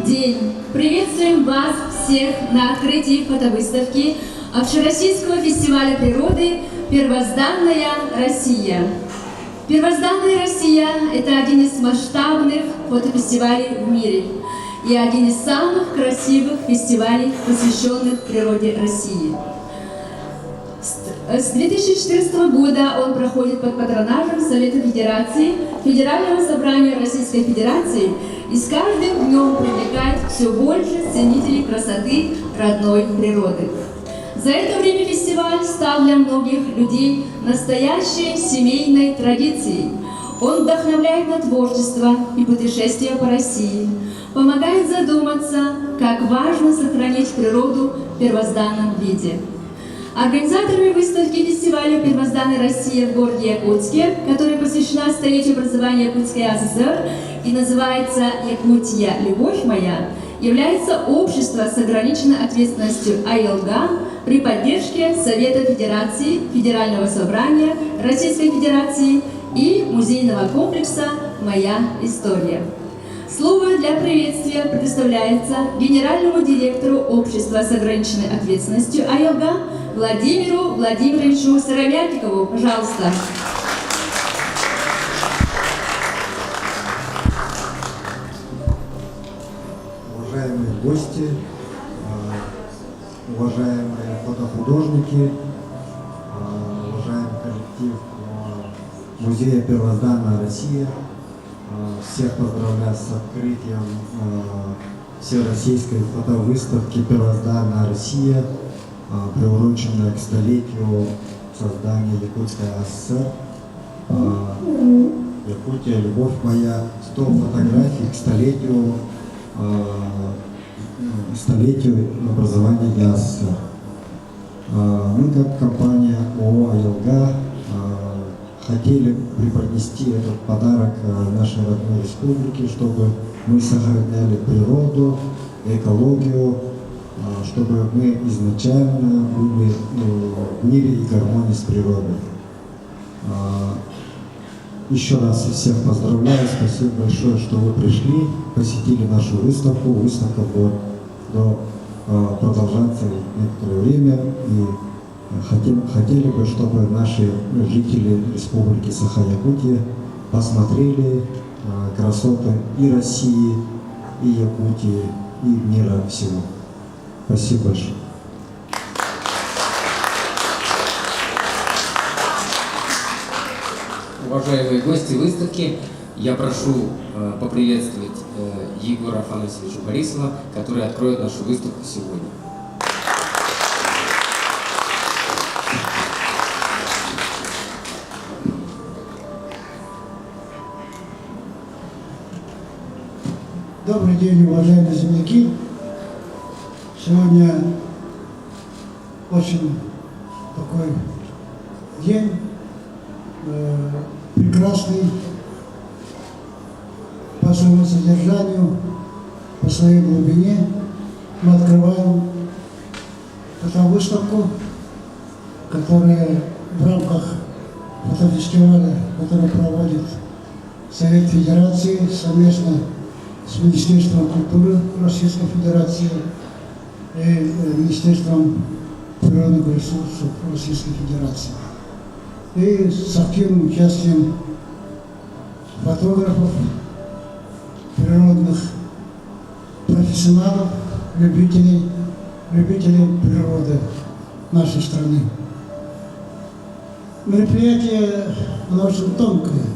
день! Приветствуем вас всех на открытии фотовыставки Общероссийского фестиваля природы «Первозданная Россия». «Первозданная Россия» – это один из масштабных фотофестивалей в мире и один из самых красивых фестивалей, посвященных природе России. С 2014 года он проходит под патронажем Совета Федерации, Федерального собрания Российской Федерации, и с каждым днем привлекает все больше ценителей красоты родной природы. За это время фестиваль стал для многих людей настоящей семейной традицией. Он вдохновляет на творчество и путешествия по России, помогает задуматься, как важно сохранить природу в первозданном виде. Организаторами выставки фестиваля «Первозданная Россия» в городе Якутске, которая посвящена столетию образования Якутской АССР и называется «Якутия. Любовь моя», является общество с ограниченной ответственностью АИЛГА при поддержке Совета Федерации, Федерального собрания Российской Федерации и музейного комплекса «Моя история». Слово для приветствия предоставляется генеральному директору общества с ограниченной ответственностью АИЛГА Владимиру Владимировичу Сыромятникову. Пожалуйста. Уважаемые гости, уважаемые фотохудожники, уважаемый коллектив Музея «Первозданная Россия», всех поздравляю с открытием всероссийской фотовыставки «Первозданная Россия», приуроченная к столетию создания Якутской АССР. Якутия, любовь моя, 100 фотографий к столетию образования АССР. Мы, как компания ООО «АИЛГА», хотели преподнести этот подарок нашей родной республике, чтобы мы сохраняли природу, экологию, чтобы мы изначально были в мире и гармонии с природой. Еще раз всех поздравляю, спасибо большое, что вы пришли, посетили нашу выставку. Выставка будет продолжаться некоторое время, и хотели бы, чтобы наши жители Республики Саха-Якутия посмотрели красоты и России, и Якутии, и мира всего. Спасибо большое. Уважаемые гости выставки, я прошу поприветствовать Егора Афанасьевича Борисова, который откроет нашу выставку сегодня. Добрый день, уважаемые земляки! Сегодня очень такой день, прекрасный по своему содержанию, по своей глубине. Мы открываем фотовыставку, которая в рамках фотофестиваля, который проводит Совет Федерации совместно с Министерством культуры Российской Федерации и Министерством природных ресурсов Российской Федерации. И с активным участием фотографов, природных профессионалов, любителей природы нашей страны. Мероприятие, оно очень тонкое,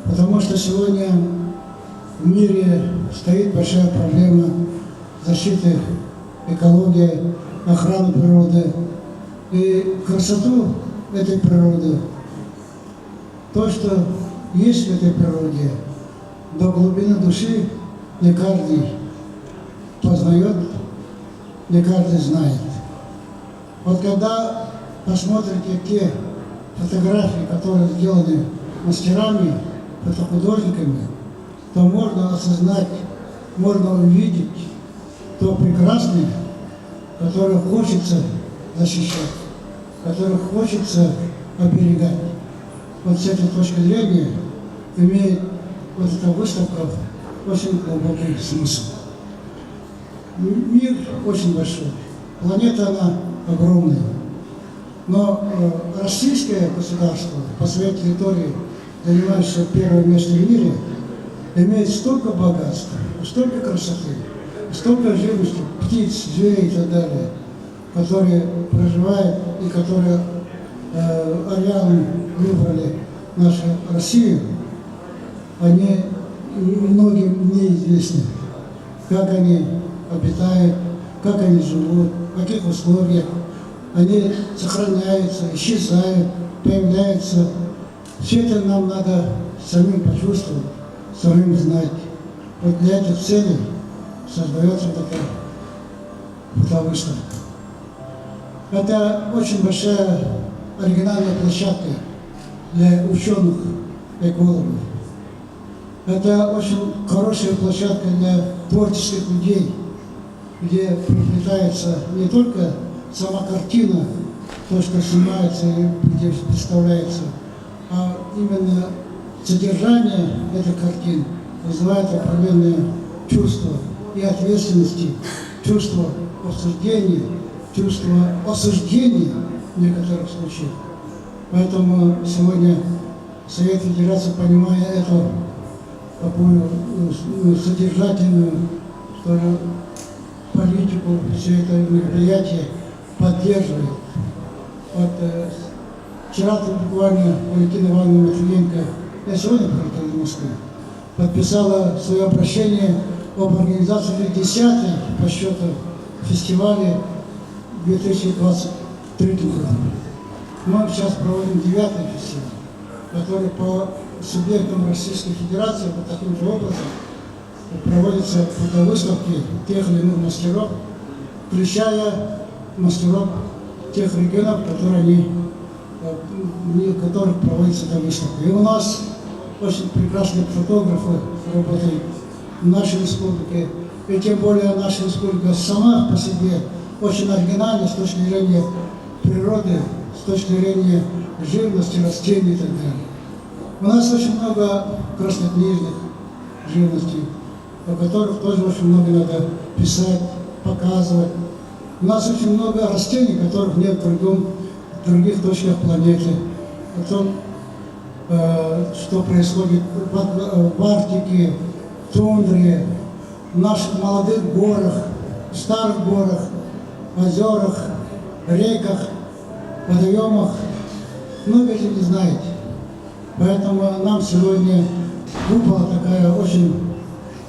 потому что сегодня в мире стоит большая проблема защиты экологии, охраны природы и красоту этой природы. То, что есть в этой природе, до глубины души не каждый познает, не каждый знает. Вот когда посмотрите те фотографии, которые сделаны мастерами, фотохудожниками, то можно осознать, можно увидеть то прекрасное, которое хочется защищать, которое хочется оберегать. Вот с этой точки зрения имеет вот эта выставка очень глубокий смысл. Мир очень большой, планета она огромная. Но российское государство по своей территории, занимающее первое место в мире, имеет столько богатств, столько красоты, столько живности, птиц, зверей и так далее, которые проживают и которые арианом выбрали нашу Россию. Они многим неизвестны, как они обитают, как они живут, в каких условиях. Они сохраняются, исчезают, появляются. Все это нам надо самим почувствовать, самим знать. Вот для этих целей создается такая выставка. Это очень большая оригинальная площадка для ученых, экологов. Это очень хорошая площадка для творческих людей, где приплетается не только сама картина, то, что снимается и где представляется, а именно содержание этих картин вызывает определенные чувства и ответственности, чувство осуждения в некоторых случаях. Поэтому сегодня Совет Федерации, понимая эту такую содержательную, что ли, политику, все это мероприятие поддерживает. Вот вчера буквально Валентина Ивановна Матвиенко, я сегодня прилетел из Москвы, подписала свое обращение об организации 10-й по счету фестиваля 2023 года. Мы сейчас проводим 9-й фестиваль, который по субъектам Российской Федерации вот таким же образом проводятся фотовыставки тех или иных мастеров, включая мастеров тех регионов, в которых проводится эта выставка. И у нас очень прекрасные фотографы работают в нашей республике, и тем более наша республика сама по себе очень оригинальна с точки зрения природы, с точки зрения живности, растений и так далее. У нас очень много краснокнижных живностей, о которых тоже очень много надо писать, показывать. У нас очень много растений, которых нет в других точках планеты. О том, что происходит в Арктике, в тундре, в наших молодых горах, в старых горах, озерах, реках, водоемах. Много этим не знаете. Поэтому нам сегодня выпала такая очень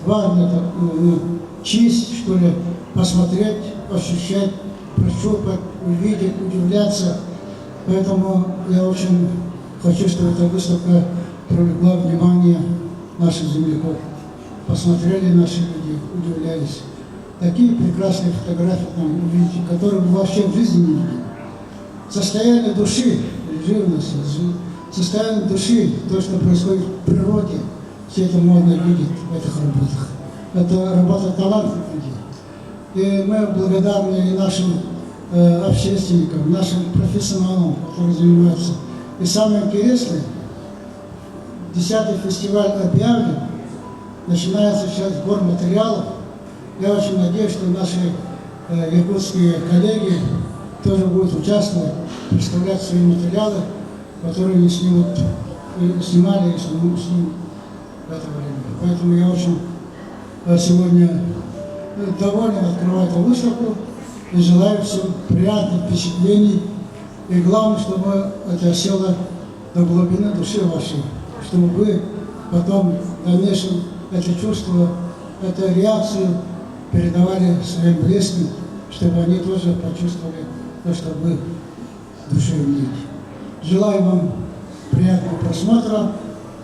важная честь, что ли, посмотреть, ощущать, прощупать, увидеть, удивляться. Поэтому я очень хочу, чтобы эта выставка привлекла внимание наших земляков. Посмотрели наши люди, удивлялись. Такие прекрасные фотографии там увидите, которые вы вообще в жизни не видели. Состояние души, живность, состояние души, то, что происходит в природе, все это можно видеть в этих работах. Это работа талантливых людей. И мы благодарны и нашим общественникам, нашим профессионалам, которые занимаются. И самое интересное, 10-й фестиваль объявлен, начинается сейчас сбор материалов. Я очень надеюсь, что наши якутские коллеги тоже будут участвовать, представлять свои материалы, которые они снимут, снимали и снимут в это время. Поэтому я очень сегодня доволен открывать эту выставку и желаю всем приятных впечатлений. И главное, чтобы это село до глубины души вашей, чтобы вы потом в дальнейшем это чувство, эту реакцию передавали своим близким, чтобы они тоже почувствовали то, что вы в душе видите. Желаю вам приятного просмотра,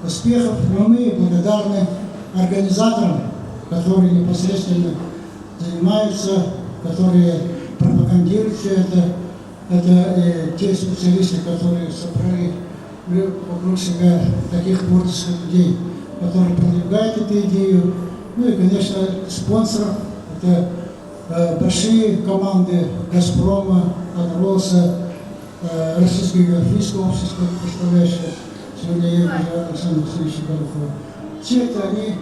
успехов, но мы благодарны организаторам, которые непосредственно занимаются, которые пропагандируют все это. Это те специалисты, которые собрали вокруг себя таких творческих людей, которые продвигают эту идею. Ну и, конечно, спонсоров. Это большие команды «Газпрома», «Адроса», Российское географическое общество, представляющее сегодня я вижу Александра Васильевича Горохова. Все это они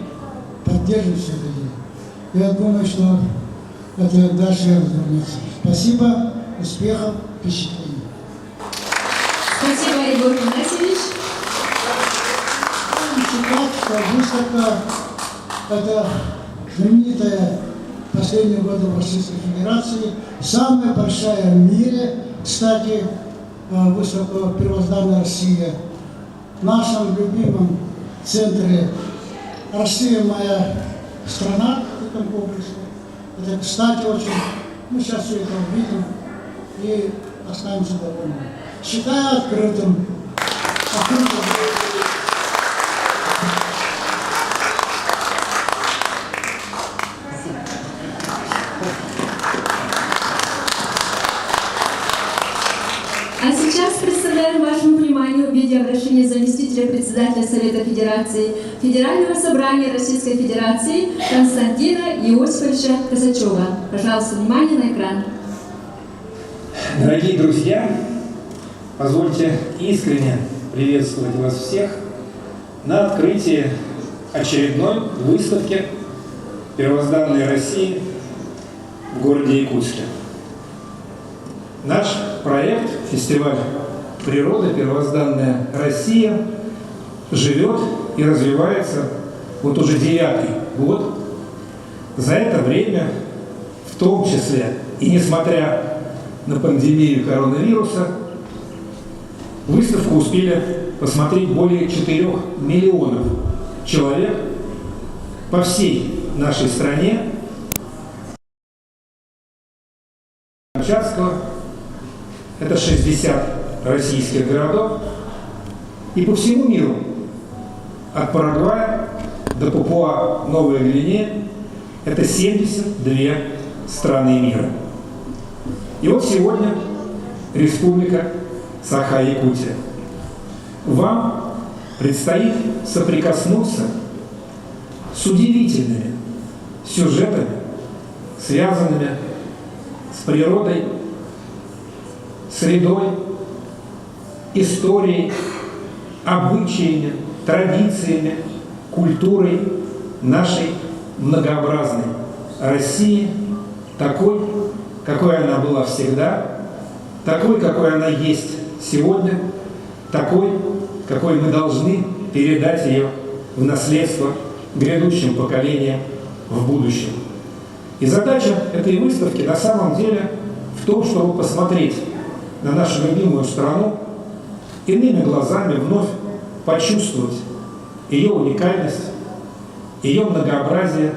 поддерживают все это дело. Я думаю, что это дальше развернется. Спасибо, успехов, впечатлений. Спасибо, Егор Афанасьевич. Считать, что выставка – это знаменитая в последние годы в Российской Федерации, самая большая в мире, кстати, выставка «Первозданная Россия». В нашем любимом центре «Россия – моя страна» в этом комплексе. Это, кстати, очень, мы сейчас все это увидим и останемся довольны. Считаю открытым. А сейчас представляем вашему вниманию видеообращение заместителя председателя Совета Федерации Федерального собрания Российской Федерации Константина Иосифовича Косачева. Пожалуйста, внимание на экран. Дорогие друзья, позвольте искренне приветствовать вас всех на открытии очередной выставки «Первозданной России» в городе Якутске. Наш проект «Фестиваль природы. Первозданная Россия» живет и развивается вот уже 9-й год. За это время, в том числе и несмотря на пандемию коронавируса, выставку успели посмотреть более 4 миллионов человек по всей нашей стране. Камчатского, это 60 российских городов, и по всему миру, от Парагвая до Папуа-Новая Гвинея, это 72 страны мира. И вот сегодня Республика Саха-Якутия. Вам предстоит соприкоснуться с удивительными сюжетами, связанными с природой, средой, историей, обычаями, традициями, культурой нашей многообразной России, такой, какой она была всегда, такой, какой она есть сегодня, такой, какой мы должны передать ее в наследство грядущим поколениям в будущем. И задача этой выставки на самом деле в том, чтобы посмотреть на нашу любимую страну иными глазами, вновь почувствовать ее уникальность, ее многообразие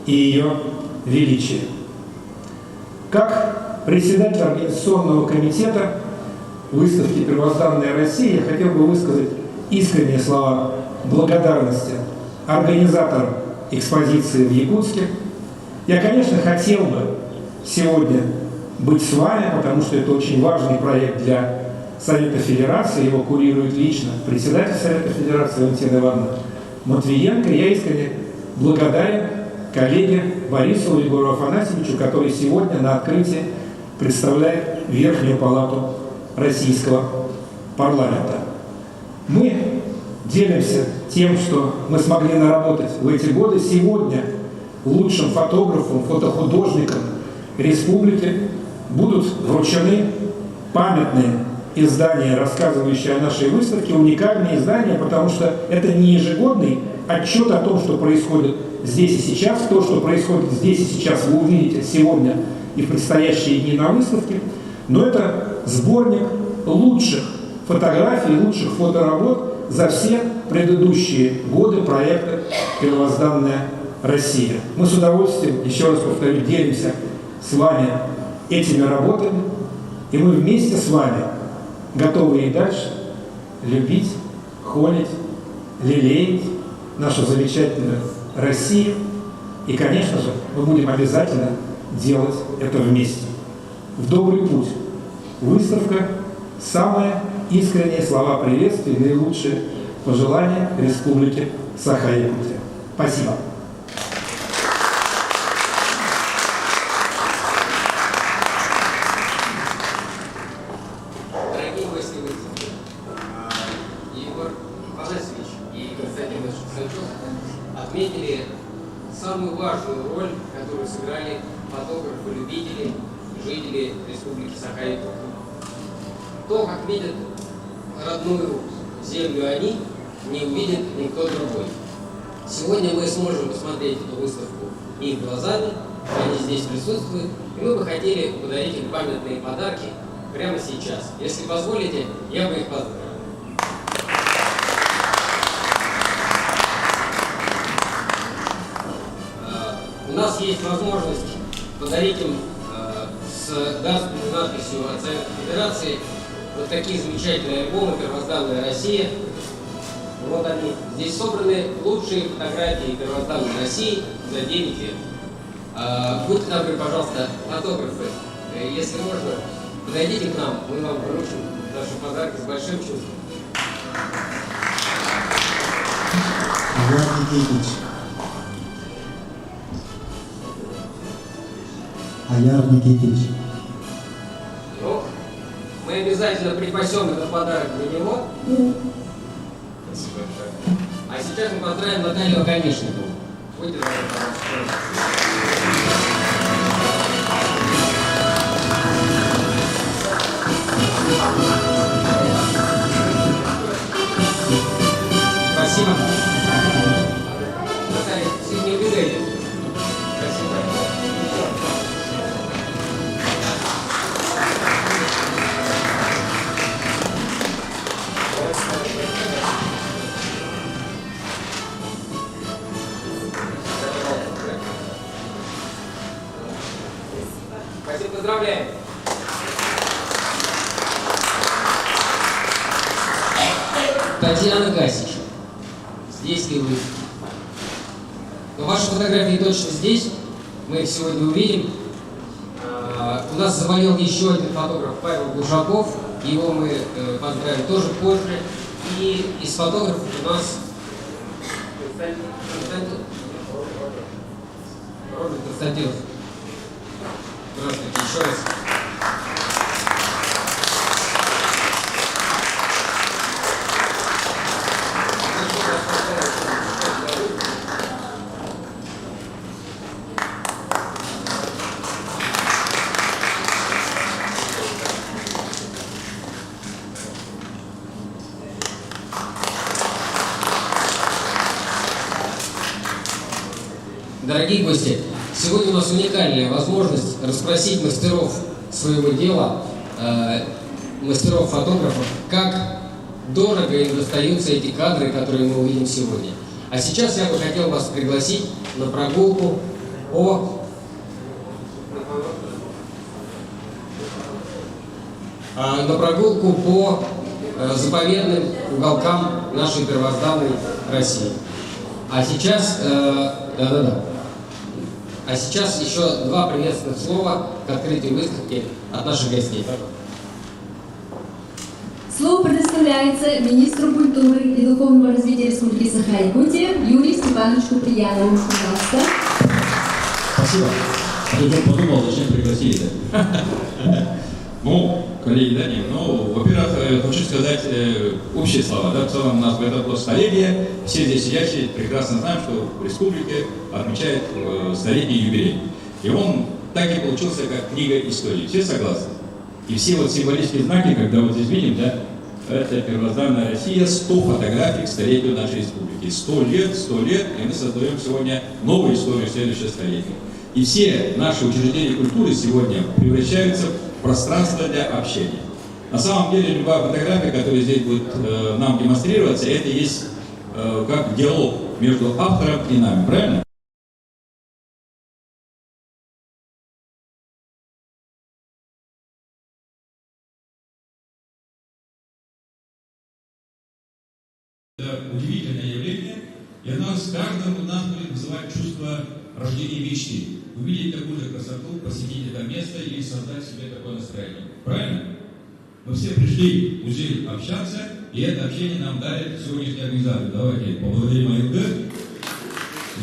и ее величие. Как председатель организационного комитета выставки «Первозданная Россия» я хотел бы высказать искренние слова благодарности организаторам экспозиции в Якутске. Я, конечно, хотел бы сегодня быть с вами, потому что это очень важный проект для Совета Федерации, его курирует лично председатель Совета Федерации Валентина Ивановна Матвиенко. Я искренне благодарен коллеге Борисову Егору Афанасьевичу, который сегодня на открытии представляет Верхнюю палату Российского парламента. Мы делимся тем, что мы смогли наработать в эти годы. Сегодня лучшим фотографам, фотохудожникам республики будут вручены памятные издания, рассказывающие о нашей выставке, уникальные издания, потому что это не ежегодный отчет о том, что происходит здесь и сейчас. То, что происходит здесь и сейчас, вы увидите сегодня и в предстоящие дни на выставке, но это сборник лучших фотографий, лучших фоторабот за все предыдущие годы проекта «Первозданная Россия». Мы с удовольствием, еще раз повторю, делимся с вами этими работами, и мы вместе с вами готовы и дальше любить, холить, лелеять нашу замечательную Россию. И, конечно же, мы будем обязательно делать это вместе. В добрый путь. Выставка – самые искренние слова приветствия и наилучшие пожелания Республике Саха-Якутия. Спасибо. Дорогие гости выставки, Егор Афанасьевич и Константин Косачев отметили самую важную роль, которую сыграли фотографы, любители, жители Республики Саха-Якутия. То, как видят родную землю они, не увидит никто другой. Сегодня мы сможем посмотреть эту выставку их глазами, они здесь присутствуют, и мы бы хотели подарить им памятные подарки прямо сейчас. Если позволите, я бы их поздравил. У нас есть возможность подарить им с дарственной надписью от Совета Федерации вот такие замечательные альбомы «Первозданная Россия». Вот они. Здесь собраны лучшие фотографии первозданной России за 9 лет. Будьте добры, пожалуйста, фотографы, если можно, подойдите к нам, мы вам вручим наши подарки с большим чувством. Аяр Никитич. Аяр Никитич. Ну, мы обязательно припасем этот подарок для него. Спасибо большое. А сейчас мы поздравим Наталью Оконечникову. Будьте добры, пожалуйста. Спасибо. Наталья, все не убегайте. Спасибо. Спасибо, поздравляем. Татьяна Гасич. Здесь ли вы? Но ваши фотографии точно здесь. Мы их сегодня увидим. У нас заболел еще один фотограф Павел Глушаков. Его мы поздравим тоже позже. И из фотографов у нас Роберт Константинов. Здравствуйте еще раз. Дорогие гости, сегодня у нас уникальная возможность расспросить мастеров своего дела, мастеров-фотографов, как дорого им достаются эти кадры, которые мы увидим сегодня. А сейчас я бы хотел вас пригласить на прогулку по заповедным уголкам нашей первозданной России. А сейчас, А сейчас еще два приветственных слова к открытию выставки от наших гостей. Слово предоставляется министру культуры и духовного развития Республики Саха-Якутия Юрию Степановичу Куприянову. Пожалуйста. Спасибо. Я только подумал, зачем пригласили. Ну, коллеги, да, нет. Ну, во-первых, хочу сказать общие слова. Да, в целом у нас в этом было столетие. Все здесь сидящие прекрасно знаем, что в республике отмечает столетний юбилей. И он так и получился, как книга истории. Все согласны? И все вот символические знаки, когда вот здесь видим, да, это первозданная Россия, 100 фотографий к столетию нашей республики. 100 лет, и мы создаем сегодня новую историю следующего столетия. И все наши учреждения культуры сегодня превращаются в пространство для общения. На самом деле, любая фотография, которая здесь будет нам демонстрироваться, это есть как диалог между автором и нами, правильно? Это удивительное явление, и оно с каждым у нас будет вызывать чувство рождения мечты. Увидеть такую красоту, посетить это место и создать себе такое настроение. Правильно? Мы все пришли в музей общаться, и это общение нам дарит сегодняшний организатор. Давайте поблагодарим АЛГ.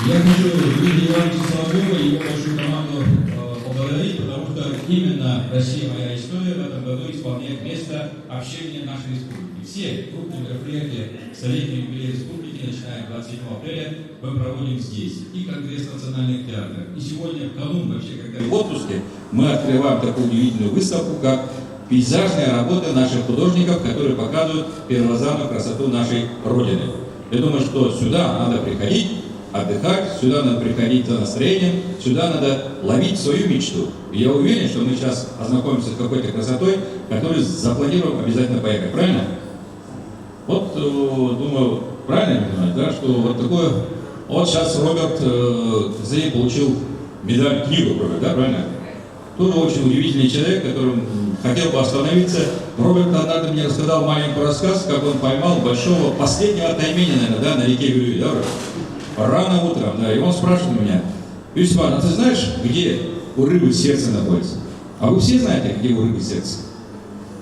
Я хочу Дмитрия Ивановича Соловьева и его большую команду поблагодарить, потому что именно «Россия. Моя история» в этом году исполняет место общения нашей республики. Все крупные мероприятия столетнего юбилея республики, начиная 27 апреля, мы проводим здесь. И Конгресс национальных театров. И сегодня, в канун вообще, когда в отпуске, мы открываем такую удивительную выставку, как пейзажные работы наших художников, которые показывают первозданную красоту нашей Родины. Я думаю, что сюда надо приходить, отдыхать, сюда надо приходить за настроением, сюда надо ловить свою мечту. И я уверен, что мы сейчас ознакомимся с какой-то красотой, которую запланируем обязательно поехать. Правильно? Вот, думаю, правильно понимать, да, что вот такое... Вот сейчас Роберт Зей получил медаль книгу, да, правильно? Тоже очень удивительный человек, которым хотел бы остановиться. Роберт однажды мне рассказал маленький рассказ, как он поймал большого, последнего тайменя, наверное, да, на реке Вилюй, да, рано утром, да, и он спрашивает меня: Юрий Иванович, а ты знаешь, где у рыбы сердце находится? А вы все знаете, где у рыбы сердце?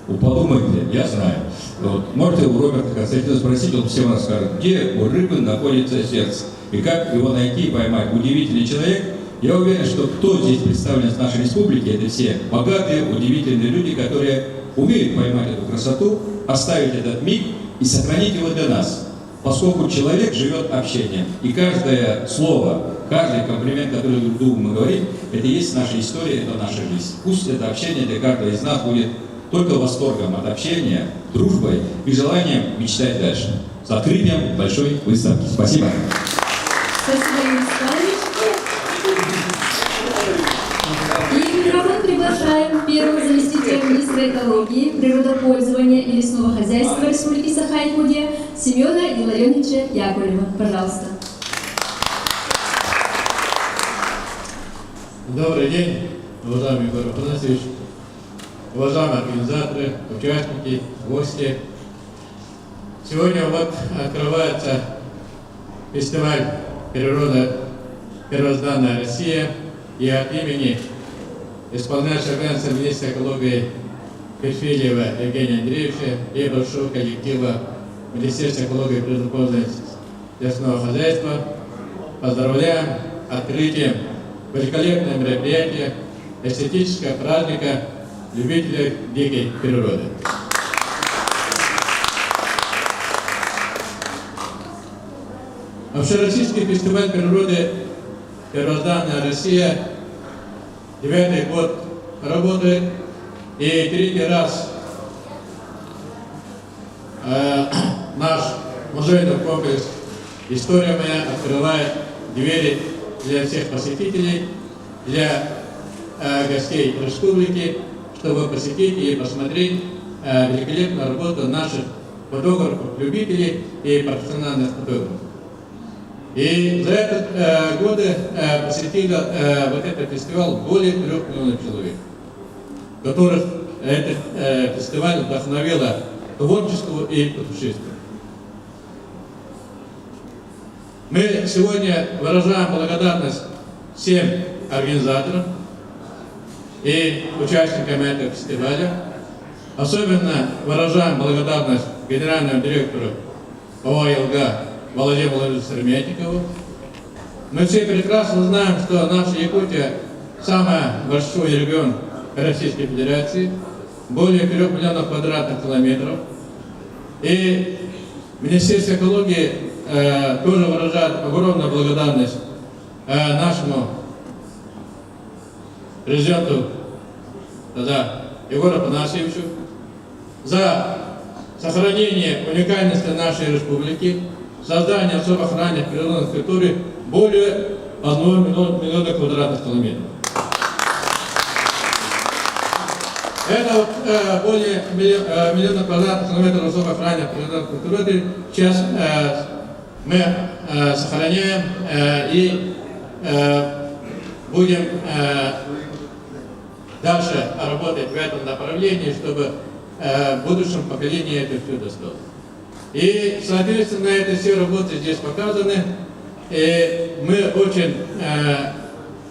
Подумайте, я знаю. Вот. Можете у Роберта Константина спросить, он всем расскажет, где у рыбы находится сердце. И как его найти и поймать. Удивительный человек. Я уверен, что кто здесь представлен в нашей республике, это все богатые, удивительные люди, которые умеют поймать эту красоту, оставить этот миг и сохранить его для нас. Поскольку человек живет общением, и каждое слово, каждый комплимент, который друг другу мы говорим, это и есть наша история, это наша жизнь. Пусть это общение для каждого из нас будет только восторгом от общения, дружбой и желанием мечтать дальше. С открытием большой выставки. Спасибо. Спасибо, Юрий Николаевич. И в микрофон приглашаем первого заместителя министра экологии, природопользования и лесного хозяйства Республики Саха-Якутия Семена Илларионовича Яковлева. Пожалуйста. Добрый день, уважаемый Егор Афанасьевич, уважаемые организаторы, участники, гости. Сегодня вот открывается фестиваль «Природа. Первозданная Россия», и от имени исполняющего обязанности министра экологии Перфильева Евгения Андреевича и большого коллектива Министерства экологии и природопользования лесного хозяйства поздравляем открытием великолепного мероприятия, эстетического праздника любителей дикой природы. Общероссийский фестиваль природы «Первозданная Россия» 9-й год работает, и 3-й раз наш музейный комплекс «История моя» открывает двери для всех посетителей, для гостей республики, чтобы посетить и посмотреть великолепную работу наших фотографов, любителей и профессиональных фотографов. И за этот годы посетило вот этот фестиваль более 3 миллионов человек, которых этот фестиваль вдохновило к творчеству и путешествию. Мы сегодня выражаем благодарность всем организаторам и участникам этого фестиваля. Особенно выражаем благодарность генеральному директору ОАО «Елга» Владимиру Владимировичу Серметикову. Мы все прекрасно знаем, что наша Якутия самый большой регион Российской Федерации, более 3 миллионов квадратных километров. И Министерство экологии тоже выражает огромную благодарность нашему президенту Егору Афанасьевичу за сохранение уникальности нашей республики, создание особо охранных природных территорий более 1 миллиона квадратных километров. Это вот, более миллиона квадратных километров особо охранных природных территорий сейчас мы сохраняем и будем дальше работать в этом направлении, чтобы будущему поколению это все досталось. И, соответственно, это все работы здесь показаны. И мы очень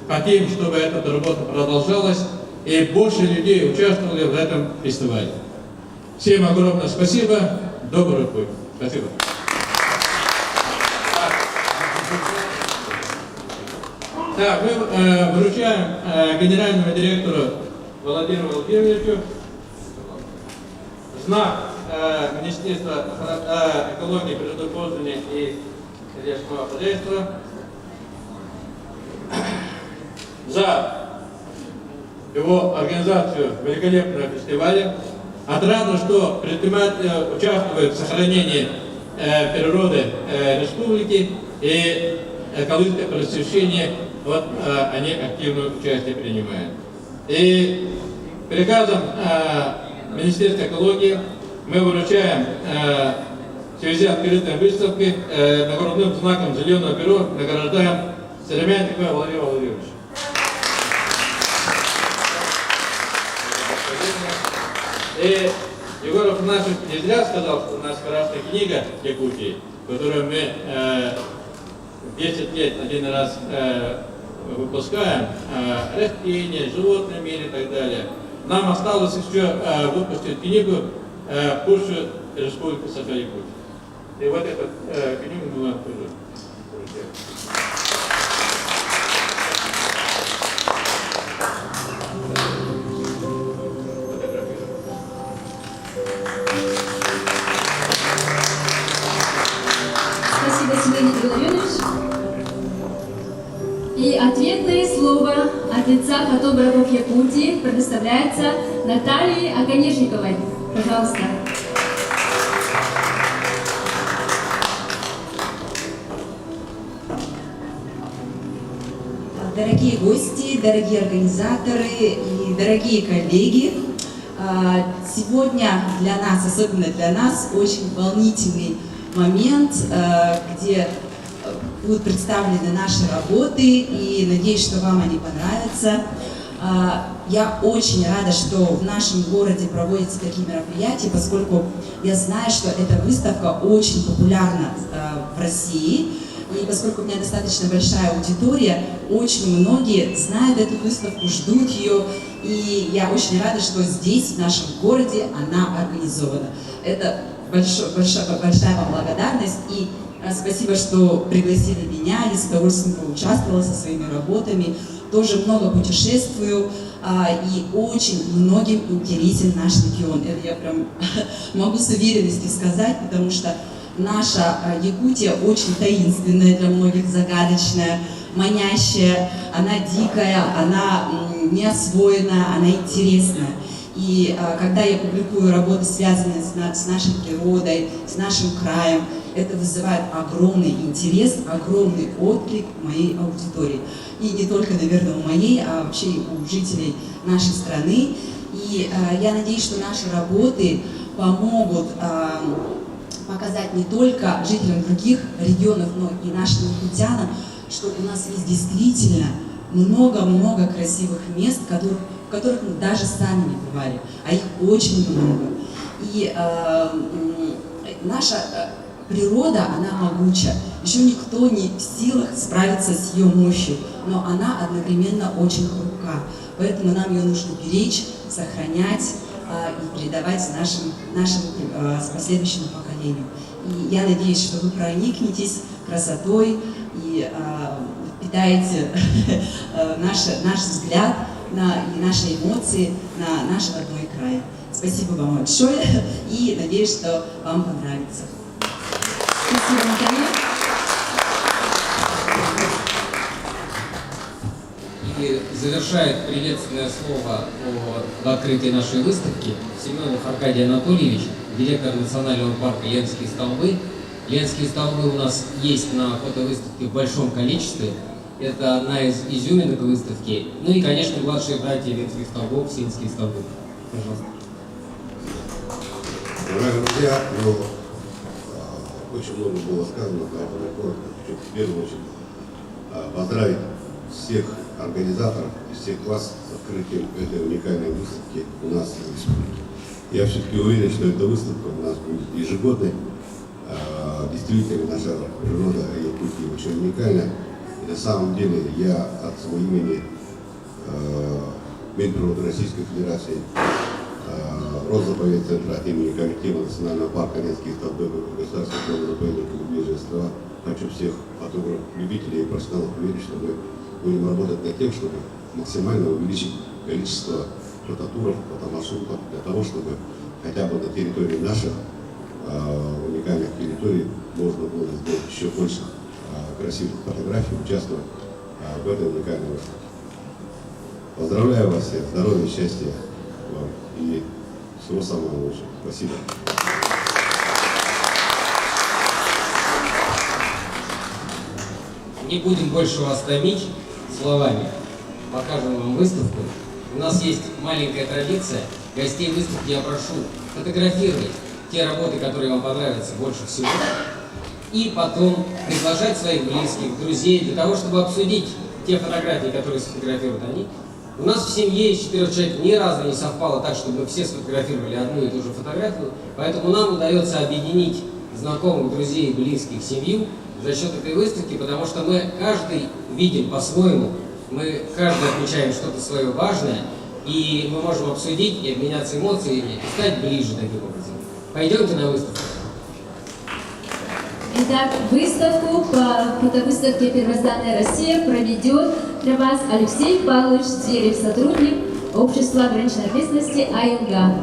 хотим, чтобы эта работа продолжалась, и больше людей участвовали в этом фестивале. Всем огромное спасибо. Добрый путь. Спасибо. Так, мы вручаем генеральному директору Владимиру Владимировичу знак Министерства экологии, природопользования и лесного хозяйства за его организацию великолепного фестиваля. Отрадно, что предприниматели участвуют в сохранении природы республики и экологическое просвещение, вот они активное участие принимают. И приказом Министерства экологии мы вручаем в связи с открытием выставки наградным знаком «Зеленое перо» награждаем Селемянтикова Владимира Владимировича. И Егоров Нашев не зря сказал, что у нас красная книга Якутии, которую мы 10 лет один раз выпускаем, растения, животные мир и так далее. Нам осталось еще выпустить книгу «Пусть Республика Саха-Якутия». И вот эту книгу мы вам тоже вручаем. Спасибо, Семен Владимирович. И ответное слово от лица фотографов Якутии предоставляется Наталье Оконечниковой. Пожалуйста. Дорогие гости, дорогие организаторы и дорогие коллеги, сегодня для нас, особенно для нас, очень волнительный момент, где будут представлены наши работы, и надеюсь, что вам они понравятся. Я очень рада, что в нашем городе проводятся такие мероприятия, поскольку я знаю, что эта выставка очень популярна в России. И поскольку у меня достаточно большая аудитория, очень многие знают эту выставку, ждут ее. И я очень рада, что здесь, в нашем городе, она организована. Это большая вам благодарность. И спасибо, что пригласили меня. Я с удовольствием поучаствовала со своими работами. Тоже много путешествую. И очень многим интересен наш регион. Это я прям могу с уверенностью сказать, потому что наша Якутия очень таинственная, для многих загадочная, манящая, она дикая, она неосвоенная, она интересная. И когда я публикую работы, связанные с нашей природой, с нашим краем, это вызывает огромный интерес, огромный отклик моей аудитории. И не только, наверное, у моей, а вообще и у жителей нашей страны. И я надеюсь, что наши работы помогут показать не только жителям других регионов, но и нашим якутянам, что у нас есть действительно много-много красивых мест, в которых мы даже сами не бывали, а их очень много. И наша природа, она могуча. Еще никто не в силах справиться с ее мощью, но она одновременно очень хрупка. Поэтому нам ее нужно беречь, сохранять и передавать нашим последующим поколениям. И я надеюсь, что вы проникнетесь красотой и питаете наш взгляд и наши эмоции на наш родной край. Спасибо вам большое и надеюсь, что вам понравится. Спасибо, Наталья. И завершает приветственное слово об открытии нашей выставки Семенов Аркадий Анатольевич, директор Национального парка Ленские столбы. Ленские столбы у нас есть на фотовыставке в большом количестве. Это одна из изюминок выставки. Ну и, конечно, младшие братья Ленских столбов, Синские столбы. Пожалуйста. Дорогие друзья, очень много было сказано, поэтому я коротко хочу в первую очередь поздравить всех организаторов и всех вас с открытием этой уникальной выставки у нас в республике. Я все-таки уверен, что эта выставка у нас будет ежегодной. Действительно, наша природа Якутии очень уникальна. И на самом деле я от своего имени Минприроды Российской Федерации Росзаповедного центра от имени коллектива Национального парка Ленские столбы государственного фонда заповедника Медвежьи острова хочу всех фотографов, любителей и профессионалов уверить, что мы будем работать над тем, чтобы максимально увеличить количество фототуров, фотомаршрутов, для того, чтобы хотя бы на территории наших уникальных территорий можно было сделать еще больше красивых фотографий, участвовать в этой уникальной выставке. Поздравляю вас всех, здоровья, счастья вам и всего самого лучшего. Спасибо. Не будем больше вас томить словами. Покажем вам выставку. У нас есть маленькая традиция. Гостей выставки я прошу фотографировать те работы, которые вам понравятся больше всего. И потом приглашать своих близких, друзей, для того, чтобы обсудить те фотографии, которые сфотографируют они. У нас в семье из 4 человек ни разу не совпало так, чтобы все сфотографировали одну и ту же фотографию. Поэтому нам удается объединить знакомых, друзей, близких, семью за счет этой выставки, потому что мы каждый видим по-своему, мы каждый отмечаем что-то свое важное, и мы можем обсудить и обменяться эмоциями, и стать ближе таким образом. Пойдемте на выставку. Итак, выставку по фотовыставке «Первозданная Россия» проведет для вас Алексей Павлович Зверев, сотрудник Общества ограниченной ответственности АИНГА.